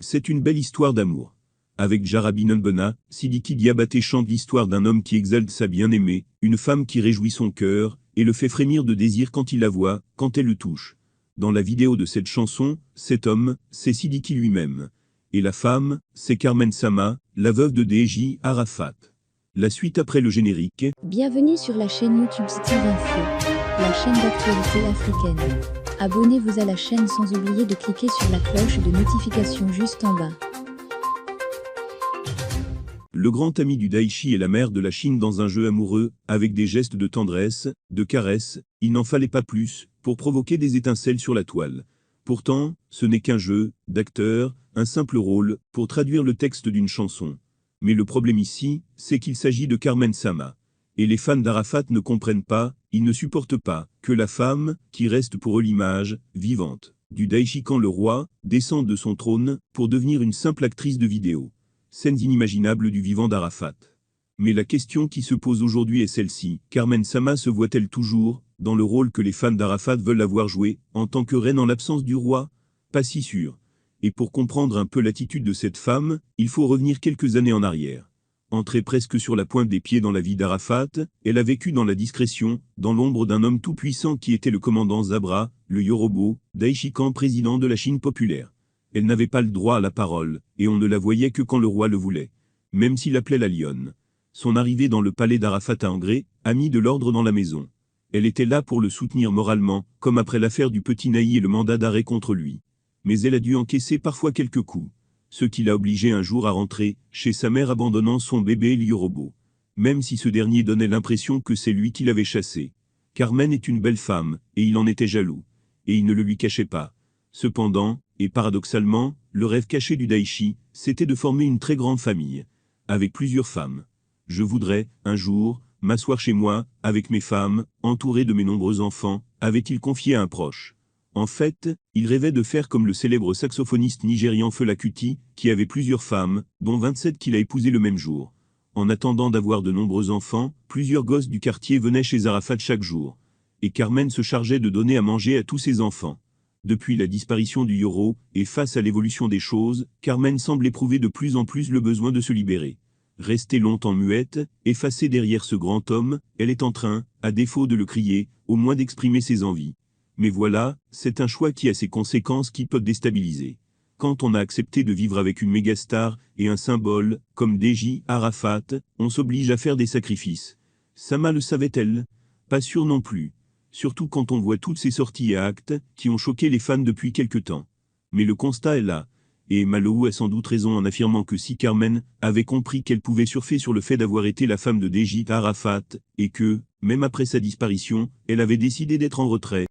C'est une belle histoire d'amour. Avec Jarabi Nunbena, Sidiki Diabaté chante l'histoire d'un homme qui exalte sa bien-aimée, une femme qui réjouit son cœur, et le fait frémir de désir quand il la voit, quand elle le touche. Dans la vidéo de cette chanson, cet homme, c'est Sidiki lui-même. Et la femme, c'est Carmen Sama, la veuve de D.J. Arafat. La suite après le générique. Bienvenue sur la chaîne YouTube Steve Info, la chaîne d'actualité africaine. Abonnez-vous à la chaîne sans oublier de cliquer sur la cloche de notification juste en bas. Le grand ami du Daichi et la mère de la Chine dans un jeu amoureux, avec des gestes de tendresse, de caresse, il n'en fallait pas plus, pour provoquer des étincelles sur la toile. Pourtant, ce n'est qu'un jeu, d'acteur, un simple rôle, pour traduire le texte d'une chanson. Mais le problème ici, c'est qu'il s'agit de Carmen Sama. Et les fans d'Arafat ne comprennent pas, ils ne supportent pas, que la femme, qui reste pour eux l'image, vivante, du Daichi quand le roi, descende de son trône, pour devenir une simple actrice de vidéo. Scènes inimaginables du vivant d'Arafat. Mais la question qui se pose aujourd'hui est celle-ci, Carmen Sama se voit-elle toujours, dans le rôle que les fans d'Arafat veulent avoir joué, en tant que reine en l'absence du roi? Pas si sûr. Et pour comprendre un peu l'attitude de cette femme, il faut revenir quelques années en arrière. Entrée presque sur la pointe des pieds dans la vie d'Arafat, elle a vécu dans la discrétion, dans l'ombre d'un homme tout-puissant qui était le commandant Zabra, le Yorobo, Daichi Kan, président de la Chine populaire. Elle n'avait pas le droit à la parole, et on ne la voyait que quand le roi le voulait. Même s'il appelait la lionne. Son arrivée dans le palais d'Arafat a engré, a mis de l'ordre dans la maison. Elle était là pour le soutenir moralement, comme après l'affaire du petit Naï et le mandat d'arrêt contre lui. Mais elle a dû encaisser parfois quelques coups. Ce qui l'a obligé un jour à rentrer, chez sa mère abandonnant son bébé Liorobo. Même si ce dernier donnait l'impression que c'est lui qui l'avait chassé. Carmen est une belle femme, et il en était jaloux. Et il ne le lui cachait pas. Cependant, et paradoxalement, le rêve caché du Daichi, c'était de former une très grande famille. Avec plusieurs femmes. Je voudrais, un jour, m'asseoir chez moi, avec mes femmes, entouré de mes nombreux enfants, avait-il confié à un proche. En fait, il rêvait de faire comme le célèbre saxophoniste nigérian Fela Kuti, qui avait plusieurs femmes, dont 27 qu'il a épousées le même jour. En attendant d'avoir de nombreux enfants, plusieurs gosses du quartier venaient chez Arafat chaque jour. Et Carmen se chargeait de donner à manger à tous ses enfants. Depuis la disparition du Yoro, et face à l'évolution des choses, Carmen semble éprouver de plus en plus le besoin de se libérer. Restée longtemps muette, effacée derrière ce grand homme, elle est en train, à défaut de le crier, au moins d'exprimer ses envies. Mais voilà, c'est un choix qui a ses conséquences qui peuvent déstabiliser. Quand on a accepté de vivre avec une mégastar et un symbole, comme D.J. Arafat, on s'oblige à faire des sacrifices. Sama le savait-elle? Pas sûr non plus. Surtout quand on voit toutes ces sorties et actes, qui ont choqué les fans depuis quelque temps. Mais le constat est là. Et Malou a sans doute raison en affirmant que si Carmen avait compris qu'elle pouvait surfer sur le fait d'avoir été la femme de D.J. Arafat, et que, même après sa disparition, elle avait décidé d'être en retrait.